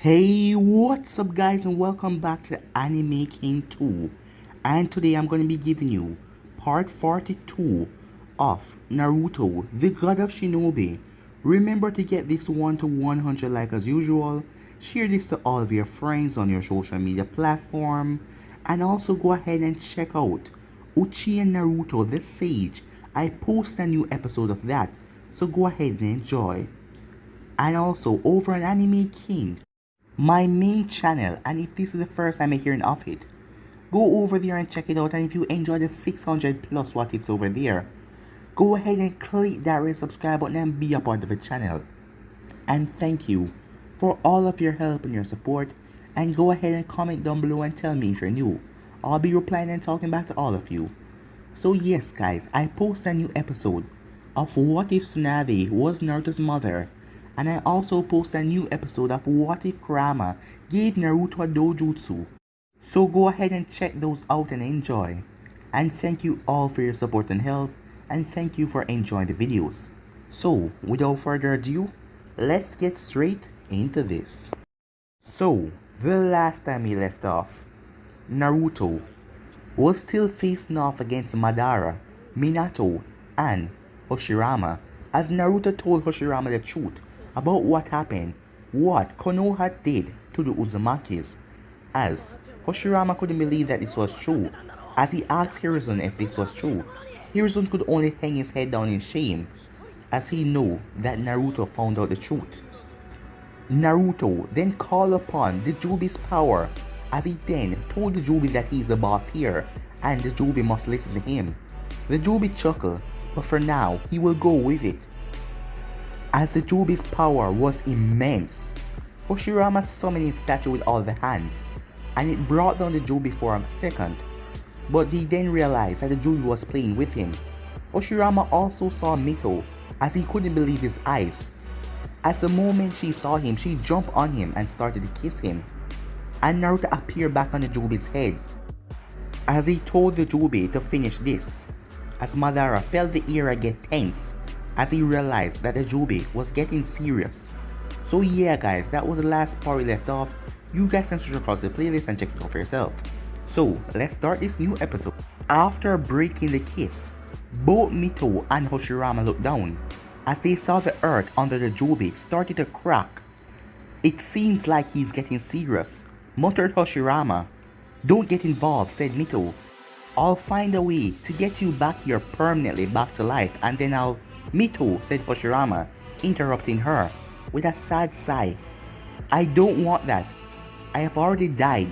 Hey, what's up guys, and welcome back to Anime King 2. And today I'm going to be giving you part 42 of Naruto, the God of Shinobi. Remember to get this 1 to 100 like as usual. Share this to all of your friends on your social media platform. And also go ahead and check out Uchiha Naruto the Sage. I post a new episode of that, so go ahead and enjoy. And also over on Anime King, my main channel, and if this is the first time you're hearing of it, go over there and check it out. And if you enjoy the 600 plus what ifs over there, go ahead and click that red subscribe button and be a part of the channel. And thank you for all of your help and your support, and go ahead and comment down below and tell me if you're new. I'll be replying and talking back to all of you. So yes guys, I post a new episode of What If Tsunade was Naruto's mother, and I also post a new episode of What If Kurama gave Naruto a dojutsu. So go ahead and check those out and enjoy. And thank you all for your support and help, and thank you for enjoying the videos. So without further ado, let's get straight into this. So the last time we left off, Naruto was still facing off against Madara, Minato, and Hashirama, as Naruto told Hashirama the truth about what happened, what Konoha did to the Uzumakis, as Hashirama couldn't believe that this was true. As he asked Hiruzen if this was true, Hiruzen could only hang his head down in shame, as he knew that Naruto found out the truth. Naruto then called upon the Jubi's power, as he then told the Jubi that he's the boss here, and the Jubi must listen to him. The Jubi chuckled, but for now, he will go with it. As the Jubi's power was immense, Hashirama summoned his statue with all the hands, and it brought down the Jubi for a second, but he then realized that the Jubi was playing with him. Hashirama also saw Mito, as he couldn't believe his eyes. As the moment she saw him, she jumped on him and started to kiss him, and Naruto appeared back on the Jubi's head, as he told the Jubi to finish this, as Madara felt the era get tense, as he realized that the Jubi was getting serious. So yeah guys, that was the last part we left off. You guys can switch across the playlist and check it out for yourself. So let's start this new episode. After breaking the kiss, both Mito and Hashirama looked down, as they saw the earth under the Jubi started to crack. "It seems like he's getting serious," muttered Hashirama. "Don't get involved," said Mito. "I'll find a way to get you back here permanently back to life, and then I'll..." "Mito," said Hashirama, interrupting her with a sad sigh. "I don't want that. I have already died.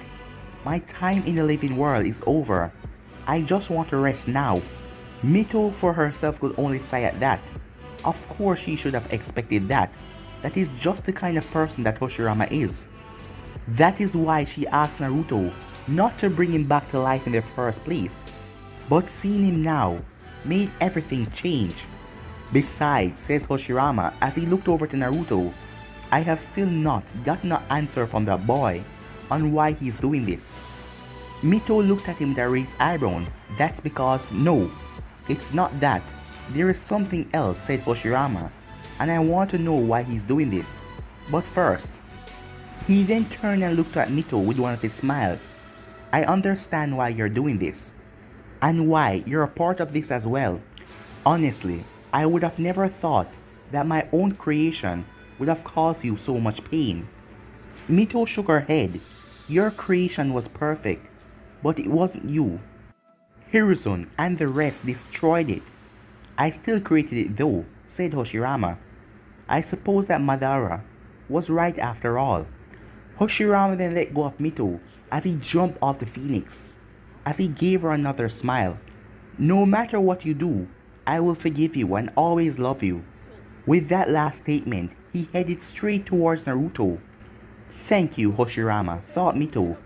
My time in the living world is over. I just want to rest now." Mito for herself could only sigh at that. Of course she should have expected that. That is just the kind of person that Hashirama is. That is why she asked Naruto not to bring him back to life in the first place. But seeing him now made everything change. "Besides," said Hashirama as he looked over to Naruto, "I have still not gotten an answer from that boy on why he's doing this." Mito looked at him with a raised eyebrow. "That's because..." "No, it's not that. There is something else," said Hashirama, "and I want to know why he's doing this. But first..." He then turned and looked at Mito with one of his smiles. "I understand why you're doing this, and why you're a part of this as well. Honestly, I would have never thought that my own creation would have caused you so much pain." Mito shook her head. "Your creation was perfect, but it wasn't you. Hiruzen and the rest destroyed it. I still created it though," said Hashirama. "I suppose that Madara was right after all." Hashirama then let go of Mito as he jumped off the phoenix, as he gave her another smile. "No matter what you do, I will forgive you and always love you." With that last statement, he headed straight towards Naruto. "Thank you, Hashirama," thought Mito,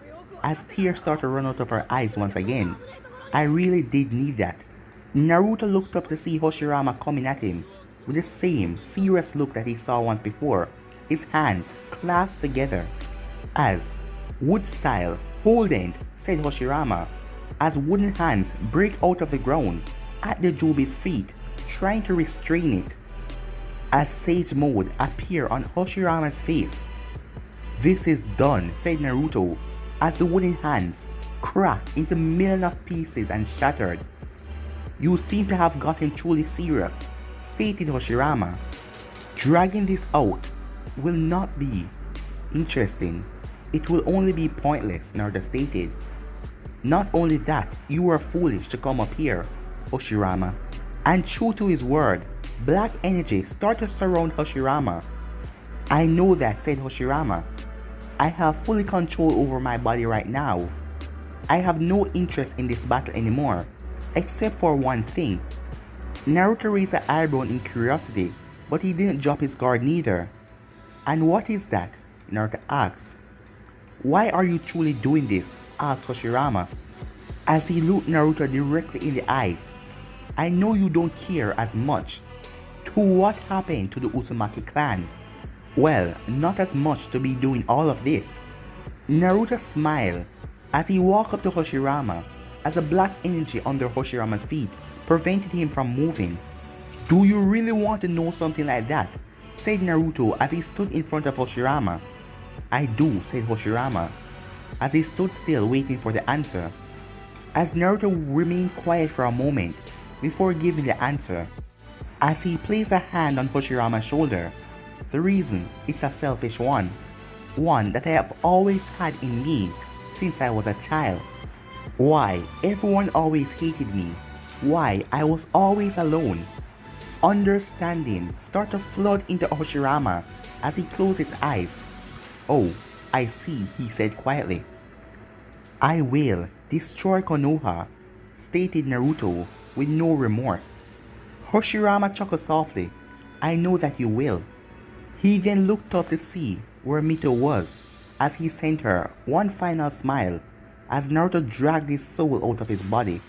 as tears started to run out of her eyes once again. "I really did need that." Naruto looked up to see Hashirama coming at him with the same serious look that he saw once before, his hands clasped together. As "Wood style, hold it," said Hashirama, as wooden hands break out of the ground at the Jubi's feet, trying to restrain it. As Sage mode appeared on Hashirama's face, This is done, said Naruto, as the wooden hands cracked into millions of pieces and shattered. You seem to have gotten truly serious, stated Hashirama. Dragging this out will not be interesting. It will only be pointless, Naruto stated. Not only that, you were foolish to come up here, Hashirama. And true to his word, black energy started to surround Hashirama. I know that, said Hashirama. I have fully control over my body right now. I have no interest in this battle anymore, except for one thing. Naruto raised an eyebrow in curiosity, but he didn't drop his guard neither. And what is that? Naruto asked. Why are you truly doing this? Asked Hashirama, as he looked Naruto directly in the eyes. I know you don't care as much to what happened to the Uzumaki clan. Well, not as much to be doing all of this. Naruto smiled as he walked up to Hashirama, as a black energy under Hashirama's feet prevented him from moving. Do you really want to know something like that? Said Naruto as he stood in front of Hashirama. I do, said Hashirama, as he stood still waiting for the answer. As Naruto remained quiet for a moment before giving the answer, as he placed a hand on Hashirama's shoulder. The reason is a selfish one that I have always had in me since I was a child. Why everyone always hated me, why I was always alone. Understanding started to flood into Hashirama as he closed his eyes. Oh, I see, he said quietly. I will destroy Konoha, stated Naruto with no remorse. Hashirama chuckled softly. I know that you will. He then looked up to see where Mito was, as he sent her one final smile as Naruto dragged his soul out of his body.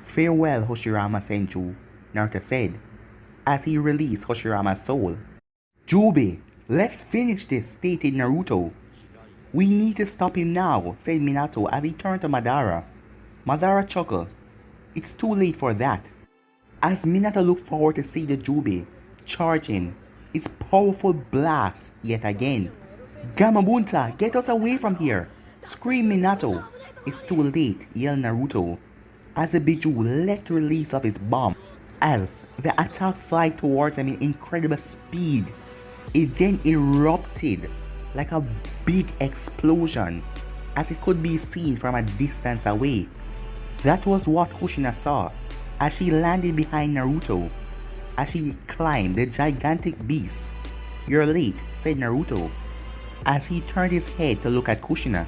Farewell, Hashirama Senju, Naruto said, as he released Hashirama's soul. Jubi, let's finish this, stated Naruto. We need to stop him now, said Minato as he turned to Madara. Madara chuckled. It's too late for that. As Minato looked forward to see the Jubi charging its powerful blast yet again. Gamabunta, get us away from here! Screamed Minato. It's too late, yelled Naruto, as the Biju let release of his bomb. As the attack flew towards him in incredible speed, it then erupted like a big explosion, as it could be seen from a distance away. That was what Kushina saw as she landed behind Naruto, as she climbed the gigantic beast. You're late, said Naruto, as he turned his head to look at Kushina.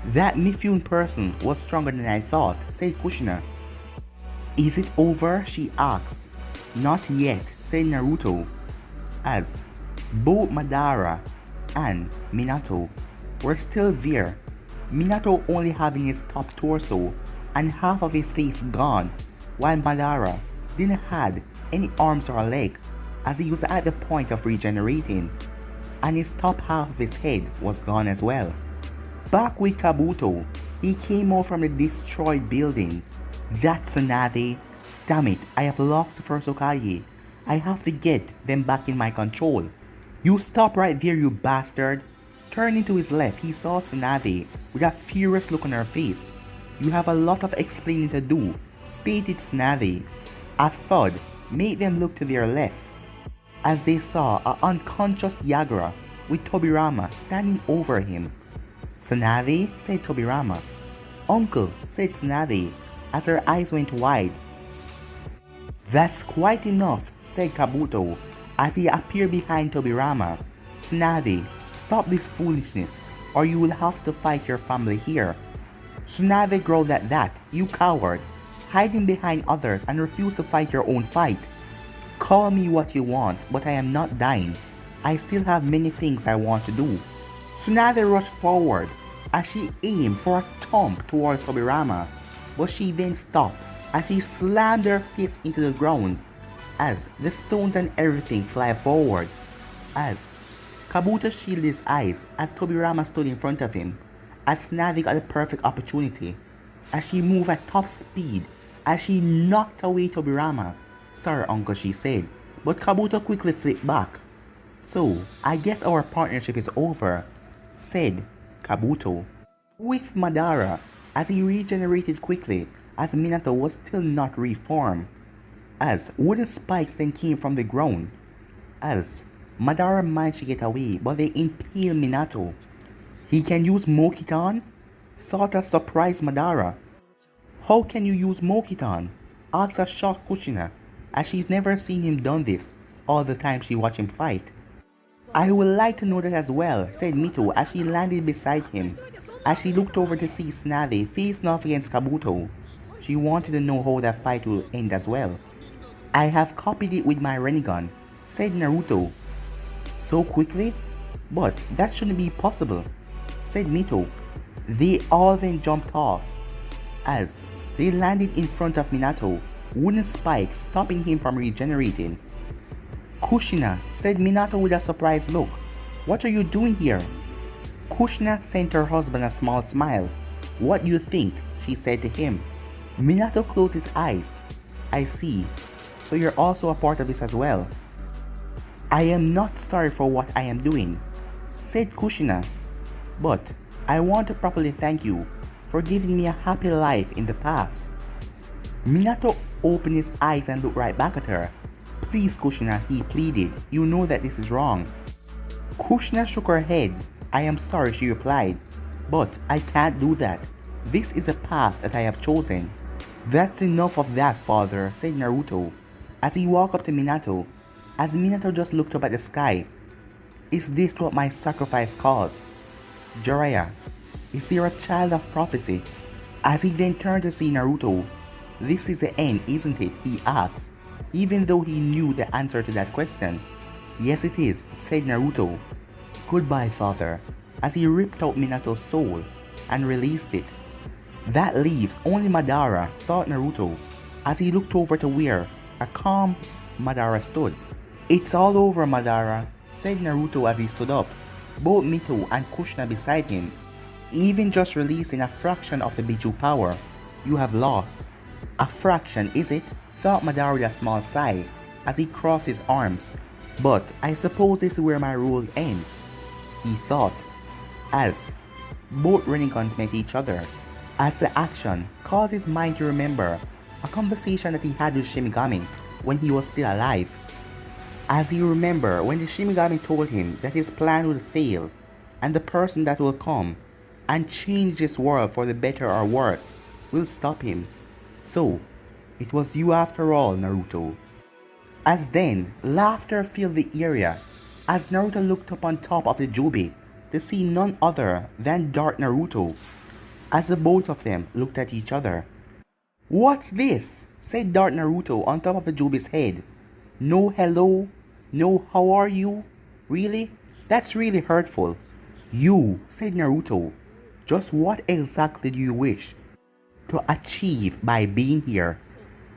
That Mifune person was stronger than I thought, said Kushina. Is it over? She asked. Not yet, said Naruto, as both Madara and Minato were still there. Minato only having his top torso and half of his face gone, while Madara didn't have any arms or leg, as he was at the point of regenerating, and his top half of his head was gone as well. Back with Kabuto, he came out from the destroyed building. That's Tsunade. Damn it, I have lost the first Hokage. I have to get them back in my control. You stop right there, you bastard. Turning to his left, he saw Tsunade with a furious look on her face. You have a lot of explaining to do, stated Tsunade. A thud made them look to their left, as they saw an unconscious Yagura with Tobirama standing over him. Tsunade, said Tobirama. Uncle, said Tsunade, as her eyes went wide. That's quite enough, said Kabuto, as he appeared behind Tobirama. Tsunade, stop this foolishness, or you will have to fight your family here. Tsunade growled at that. You coward, hiding behind others and refuse to fight your own fight. Call me what you want, but I am not dying. I still have many things I want to do. Tsunade rushed forward as she aimed for a thump towards Tobirama, but she then stopped as she slammed her fist into the ground as the stones and everything fly forward. As Kabuto shielded his eyes as Tobirama stood in front of him, as Tsunade got the perfect opportunity as she moved at top speed as she knocked away Tobirama. Sorry uncle, she said, but Kabuto quickly flipped back. So, I guess our partnership is over, said Kabuto. With Madara, as he regenerated quickly, as Minato was still not reformed, as wooden spikes then came from the ground, as Madara managed to get away, but they impale Minato. He can use Mokitan? Thought a surprised Madara. How can you use Mokitan? Asked a shocked Kushina, as she's never seen him done this all the time she watched him fight. I would like to know that as well, said Mito as she landed beside him. As she looked over to see Tsunade facing off against Kabuto, she wanted to know how that fight will end as well. I have copied it with my Rinnegan, said Naruto. So quickly? But that shouldn't be possible, said Mito. They all then jumped off. As they landed in front of Minato, wooden spikes stopping him from regenerating. Kushina, said Minato with a surprised look. What are you doing here? Kushina sent her husband a small smile. What do you think? She said to him. Minato closed his eyes. I see. So you're also a part of this as well. I am not sorry for what I am doing, said Kushina. But I want to properly thank you for giving me a happy life in the past. Minato opened his eyes and looked right back at her. Please, Kushina, he pleaded. You know that this is wrong. Kushina shook her head. I am sorry, she replied. But I can't do that. This is a path that I have chosen. That's enough of that, father, said Naruto, as he walked up to Minato, as Minato just looked up at the sky. Is this what my sacrifice caused? Jiraiya, is there a child of prophecy? As he then turned to see Naruto. This is the end, isn't it? He asked, even though he knew the answer to that question. Yes, it is, said Naruto. Goodbye, father, as he ripped out Minato's soul and released it. That leaves only Madara, thought Naruto, as he looked over to where a calm Madara stood. It's all over, Madara, said Naruto as he stood up, both Mito and Kushina beside him. Even just releasing a fraction of the Biju power, you have lost. A fraction, is it? Thought Madara with a small sigh as he crossed his arms. But I suppose this is where my rule ends, he thought, as both Rinnegans met each other, as the action caused his mind to remember a conversation that he had with Shinigami when he was still alive. As he remembered when the Shinigami told him that his plan would fail and the person that will come and change this world for the better or worse will stop him. So, it was you after all, Naruto. As then, laughter filled the area as Naruto looked up on top of the jubi to see none other than Dark Naruto, as the both of them looked at each other. What's this? Said Dark Naruto on top of the jubi's head. No hello, no how are you? Really? That's really hurtful. You, said Naruto, just what exactly do you wish to achieve by being here?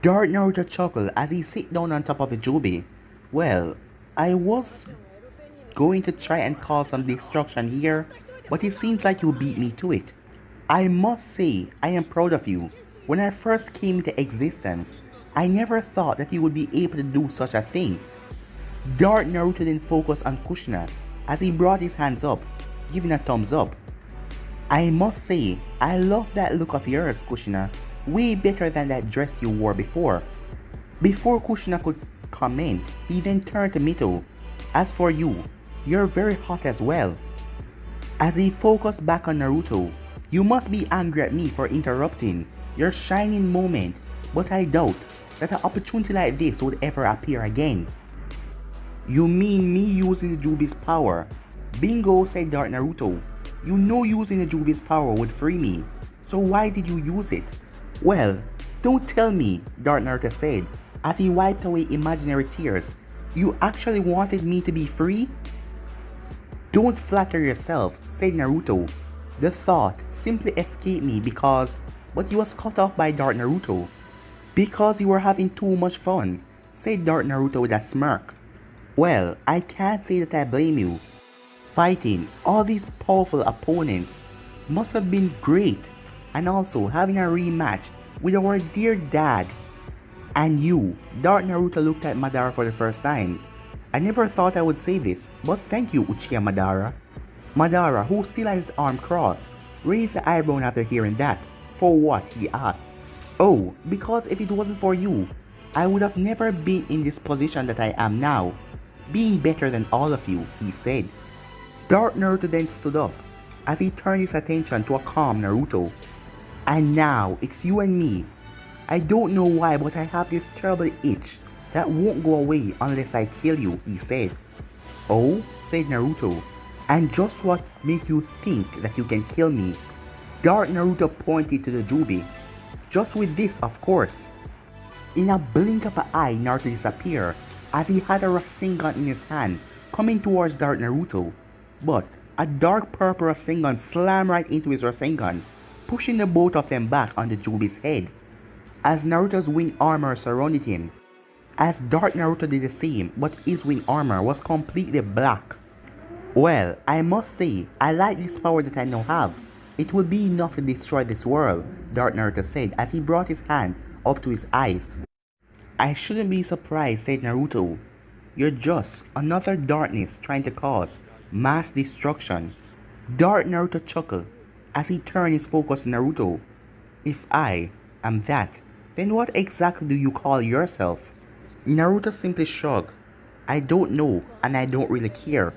Dark Naruto chuckled as he sat down on top of the jubi. Well, I was going to try and cause some destruction here, but it seems like you beat me to it. I must say, I am proud of you. When I first came into existence, I never thought that you would be able to do such a thing. Dark Naruto then focused on Kushina as he brought his hands up, giving a thumbs up. I must say, I love that look of yours, Kushina. Way better than that dress you wore before. Before Kushina could comment, he then turned to Mito. As for you, you're very hot as well. As he focused back on Naruto, you must be angry at me for interrupting your shining moment, but I doubt that an opportunity like this would ever appear again. You mean me using the Jubi's power? Bingo, said Dark Naruto. You know using the Jubi's power would free me, so why did you use it? Well, don't tell me, Dark Naruto said as he wiped away imaginary tears. You actually wanted me to be free? Don't flatter yourself, said Naruto. The thought simply escaped me because, but he was cut off by Dark Naruto. Because you were having too much fun, said Dark Naruto with a smirk. Well, I can't say that I blame you. Fighting all these powerful opponents must have been great, and also having a rematch with our dear dad. And you, Dark Naruto looked at Madara for the first time, I never thought I would say this, but thank you, Uchiha Madara. Madara, who still had his arm crossed, raised an eyebrow after hearing that. For what? He asked. Oh, because if it wasn't for you, I would have never been in this position that I am now. Being better than all of you, he said. Dark Naruto then stood up, as he turned his attention to a calm Naruto. And now, it's you and me. I don't know why, but I have this terrible itch that won't go away unless I kill you, he said. Oh, said Naruto. And just what make you think that you can kill me? Dark Naruto pointed to the jubi. Just with this, of course. In a blink of an eye, Naruto disappeared as he had a Rasengan in his hand coming towards Dark Naruto. But a dark purple Rasengan slammed right into his Rasengan, pushing the both of them back on the jubi's head. As Naruto's wing armor surrounded him, as Dark Naruto did the same, but his wing armor was completely black. Well, I must say, I like this power that I now have. It will be enough to destroy this world, Dark Naruto said as he brought his hand up to his eyes. I shouldn't be surprised, said Naruto. You're just another darkness trying to cause mass destruction. Dark Naruto chuckled as he turned his focus to Naruto. If I am that, then what exactly do you call yourself? Naruto simply shrugged. I don't know and I don't really care.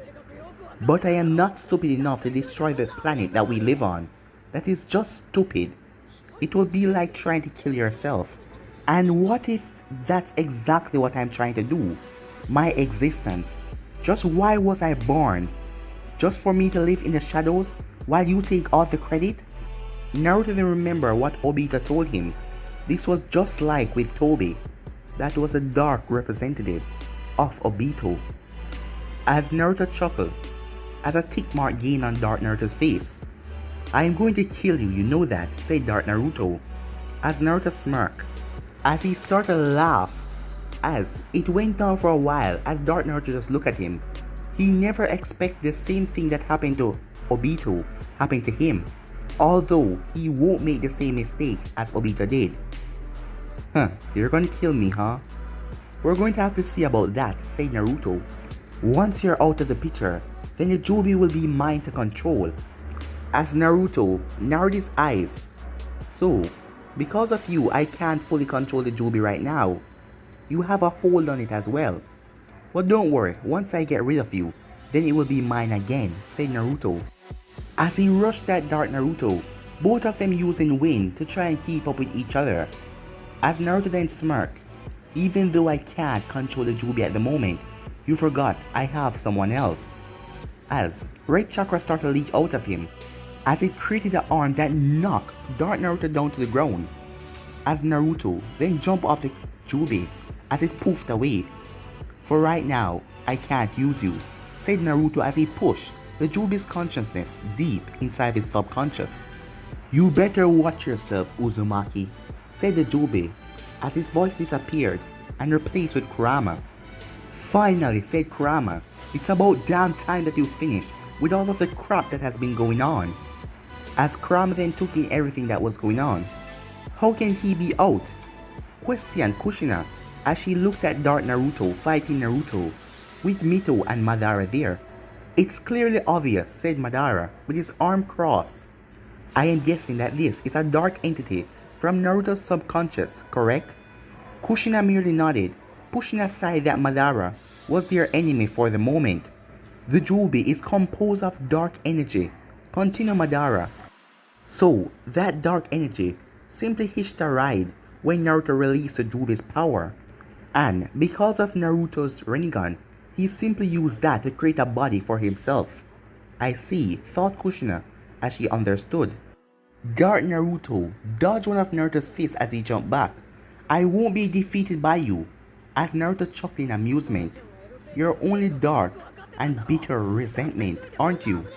But I am not stupid enough to destroy the planet that we live on. That is just stupid. It would be like trying to kill yourself. And what if that's exactly what I'm trying to do? My existence. Just why was I born? Just for me to live in the shadows while you take all the credit? Naruto didn't remember what Obito told him. This was just like with Tobi. That was a dark representative of Obito. As Naruto chuckled, as a tick mark gained on Dark Naruto's face. I am going to kill you, you know that, said Dark Naruto. As Naruto smirked, as he started to laugh, as it went down for a while as Dark Naruto just looked at him. He never expected the same thing that happened to Obito happen to him, although he won't make the same mistake as Obito did. You're gonna kill me, huh? We're going to have to see about that, said Naruto. Once you're out of the picture, then the jubi will be mine to control. As Naruto narrowed his eyes. So, because of you, I can't fully control the jubi right now. You have a hold on it as well. But don't worry, once I get rid of you, then it will be mine again, said Naruto. As he rushed at Dark Naruto, both of them using wind to try and keep up with each other. As Naruto then smirked, even though I can't control the jubi at the moment, you forgot I have someone else. As red chakra started to leak out of him, as it created an arm that knocked Dark Naruto down to the ground. As Naruto then jumped off the jubi as it poofed away. For right now, I can't use you, said Naruto as he pushed the jubi's consciousness deep inside his subconscious. You better watch yourself, Uzumaki, said the jubi as his voice disappeared and replaced with Kurama. Finally, said Kurama, it's about damn time that you finish with all of the crap that has been going on. As Kurama then took in everything that was going on. How can he be out? Questioned Kushina as she looked at Dark Naruto fighting Naruto with Mito and Madara there. It's clearly obvious, said Madara with his arm crossed. I am guessing that this is a dark entity from Naruto's subconscious, correct? Kushina merely nodded, pushing aside that Madara was their enemy for the moment. The jubi is composed of dark energy, continued Madara. So, that dark energy simply hitched a ride when Naruto released the jubi's power. And because of Naruto's Rinnegan, he simply used that to create a body for himself. I see, thought Kushina as she understood. Dark Naruto dodged one of Naruto's fists as he jumped back. I won't be defeated by you, as Naruto chuckled in amusement. You're only dark and bitter resentment, aren't you?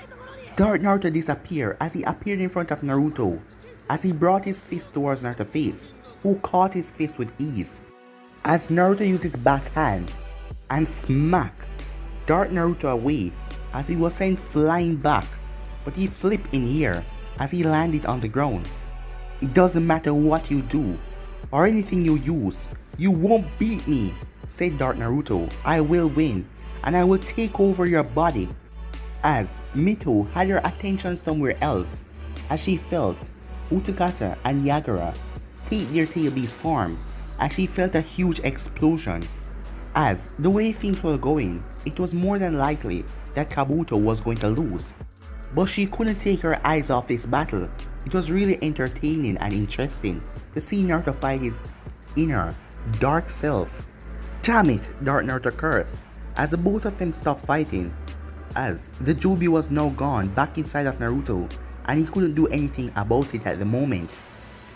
Dark Naruto disappeared as he appeared in front of Naruto, as he brought his fist towards Naruto's face, who caught his fist with ease. As Naruto used his backhand and smacked Dark Naruto away as he was sent flying back, but he flipped in air as he landed on the ground. It doesn't matter what you do or anything you use, you won't beat me, said Dark Naruto. I will win, and I will take over your body. As Mito had her attention somewhere else, as she felt Utakata and Yagara take their tail-beast form, as she felt a huge explosion. As the way things were going, it was more than likely that Kabuto was going to lose. But she couldn't take her eyes off this battle. It was really entertaining and interesting to see Naruto fight his inner dark self. Damn it, Dark Naruto cursed as the both of them stopped fighting, as the jubi was now gone back inside of Naruto and he couldn't do anything about it at the moment.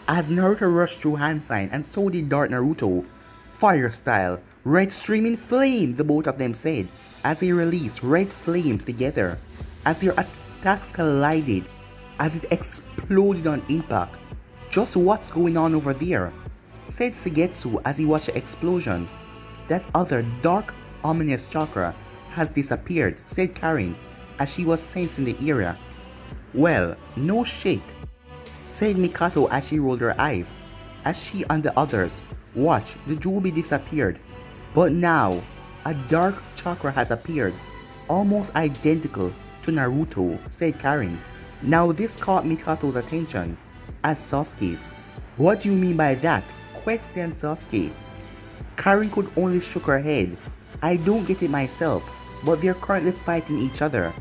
As Naruto rushed through hand sign and so did Dark Naruto. Fire style, red streaming flame, the both of them said as they released red flames together. As their attacks collided, as it exploded on impact. Just what's going on over there? Said Suigetsu as he watched the explosion. That other dark, ominous chakra has disappeared, said Karin as she was sensing the area. Well, no shit, said Mikato as she rolled her eyes, as she and the others watched the jubi disappeared. But now, a dark chakra has appeared, almost identical to Naruto, said Karin. Now this caught Mikato's attention, as Sasuke's. What do you mean by that? Questioned Sasuke. Karin could only shook her head. I don't get it myself, but they're currently fighting each other.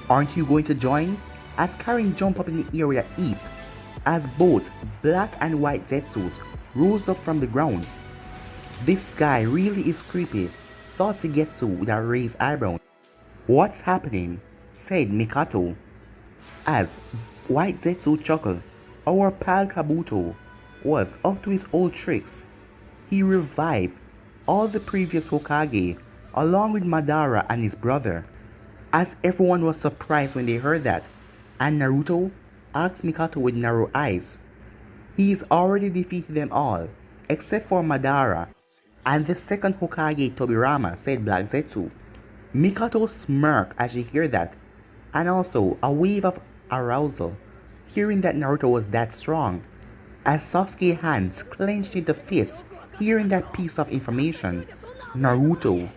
Aren't you going to join? As Karin jumped up in the area Eep, as both black and white Zetsus rose up from the ground. This guy really is creepy, thought Suigetsu with a raised eyebrow. What's happening? Said Mikato. As White Zetsu chuckled, our pal Kabuto was up to his old tricks. He revived all the previous Hokage along with Madara and his brother. As everyone was surprised when they heard that, and Naruto asked Mikato with narrow eyes. He's already defeated them all, except for Madara and the second Hokage Tobirama, said Black Zetsu. Mikato smirked as she heard that, and also a wave of arousal, hearing that Naruto was that strong, as Sasuke's hands clenched into fists hearing that piece of information. Naruto,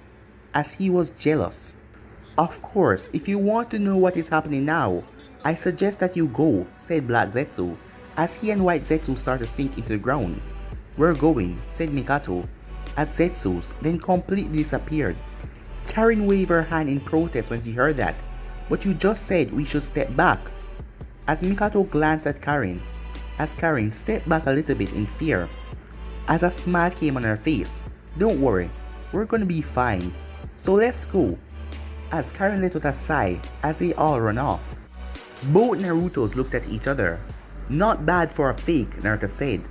as he was jealous. Of course, if you want to know what is happening now, I suggest that you go, said Black Zetsu, as he and White Zetsu started to sink into the ground. We're going, said Mikato, as Zetsus then completely disappeared. Karin waved her hand in protest when she heard that. But you just said we should step back. As Mikato glanced at Karin, as Karin stepped back a little bit in fear, as a smile came on her face. Don't worry, we're gonna be fine. So let's go. As Karin let out a sigh as they all run off. Both Narutos looked at each other. Not bad for a fake, Naruto said.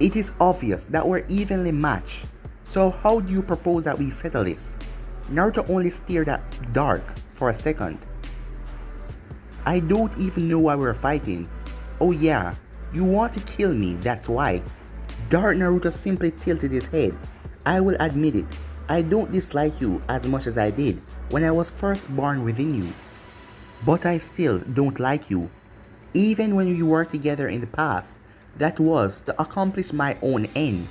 It is obvious that we're evenly matched. So how do you propose that we settle this? Naruto only stared at Dark for a second. I don't even know why we're fighting. Oh yeah, you want to kill me, that's why. Dark Naruto simply tilted his head. I will admit it, I don't dislike you as much as I did when I was first born within you. But I still don't like you. Even when we worked together in the past, that was to accomplish my own end.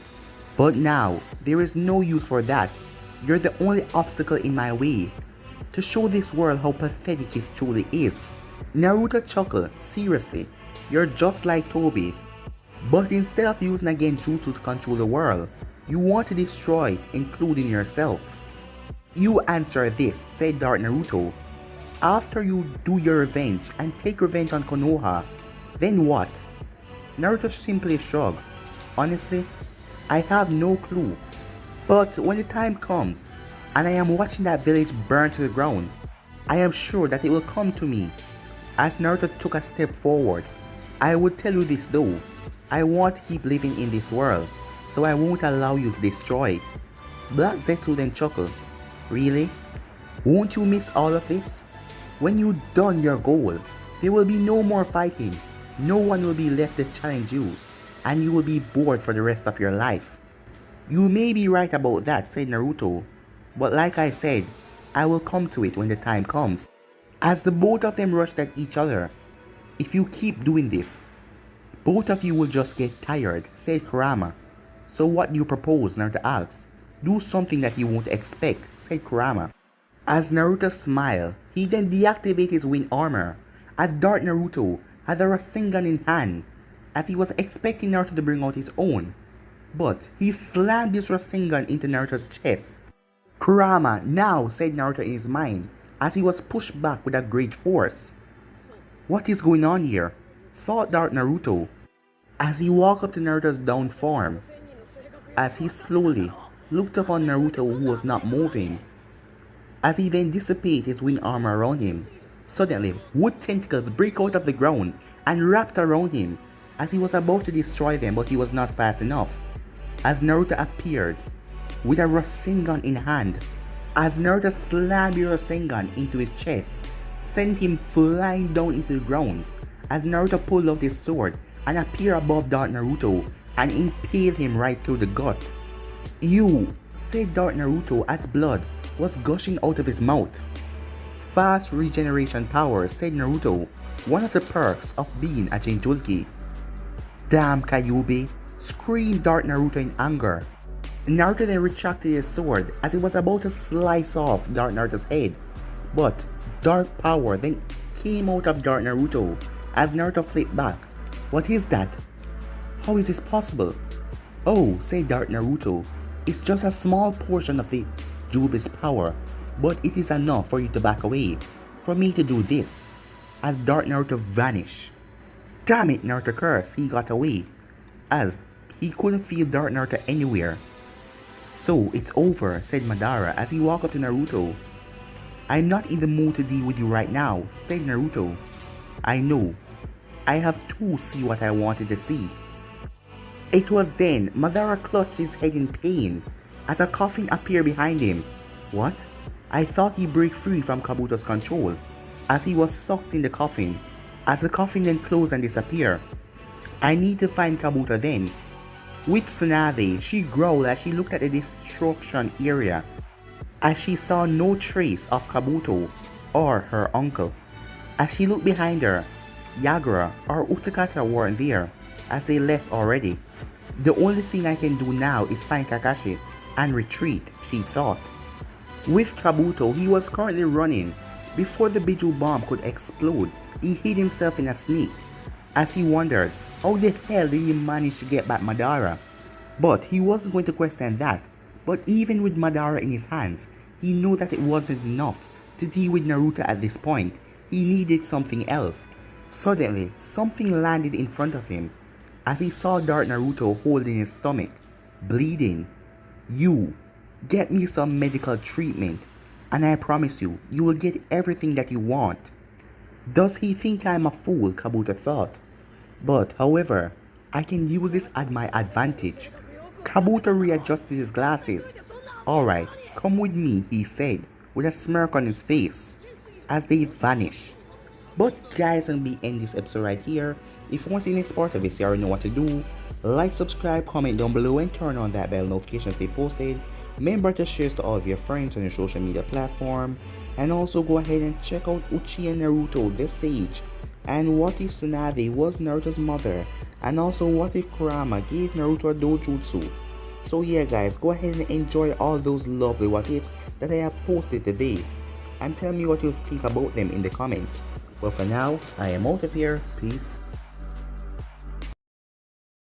But now, there is no use for that. You're the only obstacle in my way. To show this world how pathetic it truly is. Naruto chuckled, seriously, you're just like Tobi. But instead of using a genjutsu to control the world, you want to destroy it, including yourself. You answer this, said Dark Naruto. After you do your revenge and take revenge on Konoha, then what? Naruto simply shrugged. Honestly, I have no clue. But when the time comes, and I am watching that village burn to the ground, I am sure that it will come to me. As Naruto took a step forward, I would tell you this though, I want to keep living in this world, so I won't allow you to destroy it. Black Zetsu then chuckled. Really? Won't you miss all of this? When you've done your goal, there will be no more fighting, no one will be left to challenge you, and you will be bored for the rest of your life. You may be right about that, said Naruto, but like I said, I will come to it when the time comes. As the both of them rushed at each other, if you keep doing this, both of you will just get tired, said Kurama. So what do you propose, Naruto asked. Do something that you won't expect, said Kurama. As Naruto smiled, he then deactivated his wind armor, as Dark Naruto had a Rasengan in hand, as he was expecting Naruto to bring out his own. But he slammed his Rasengan into Naruto's chest. Kurama now, said Naruto in his mind, as he was pushed back with a great force. What is going on here? Thought Dark Naruto, as he walked up to Naruto's down form, as he slowly looked upon Naruto who was not moving. As he then dissipated his wind armor around him, suddenly wood tentacles break out of the ground and wrapped around him, as he was about to destroy them, but he was not fast enough. As Naruto appeared with a Rasengan in hand, as Naruto slammed the Rasengan into his chest, sent him flying down into the ground, as Naruto pulled out his sword and appeared above Dark Naruto and impaled him right through the gut. You, said Dark Naruto as blood was gushing out of his mouth. Fast regeneration power, said Naruto, one of the perks of being a Jinchuriki. Damn Kyuubi, screamed Dark Naruto in anger. Naruto then retracted his sword as he was about to slice off Dark Naruto's head, but dark power then came out of Dark Naruto as Naruto flipped back. What is that? How is this possible? Oh, said Dark Naruto, it's just a small portion of the jubi's power, but it is enough for you to back away, for me to do this, as Dark Naruto vanished. Damn it, Naruto cursed, he got away, as he couldn't feel Dark Naruto anywhere. So it's over, said Madara as he walked up to Naruto. I'm not in the mood to deal with you right now, said Naruto. I know. I have to see what I wanted to see. It was then Madara clutched his head in pain as a coffin appeared behind him. What? I thought he broke free from Kabuto's control, as he was sucked in the coffin, as the coffin then closed and disappeared. I need to find Kabuto then. With Tsunade, she growled as she looked at the destruction area, as she saw no trace of Kabuto or her uncle. As she looked behind her, Yagura or Utakata weren't there, as they left already. The only thing I can do now is find Kakashi and retreat, she thought. With Kabuto, he was currently running. Before the Biju bomb could explode, he hid himself in a sneak, as he wondered how the hell did he manage to get back Madara. But he wasn't going to question that. But even with Madara in his hands, he knew that it wasn't enough to deal with Naruto at this point. He needed something else. Suddenly, something landed in front of him, as he saw Dark Naruto holding his stomach, bleeding. You, get me some medical treatment, and I promise you, you will get everything that you want. Does he think I'm a fool, Kabuto thought. But, however, I can use this at my advantage. Kabuto readjusted his glasses. Alright, come with me, he said, with a smirk on his face, as they vanished. But guys, I'm going to end this episode right here. If you want to see the next part of this, you already know what to do. Like, subscribe, comment down below, and turn on that bell notifications they posted. Remember to share to all of your friends on your social media platform. And also go ahead and check out Uchi and Naruto, the Sage. And what if Tsunade was Naruto's mother? And also what if Kurama gave Naruto a dojutsu? So yeah guys, go ahead and enjoy all those lovely what ifs that I have posted today. And tell me what you think about them in the comments. But for now, I am out of here. Peace.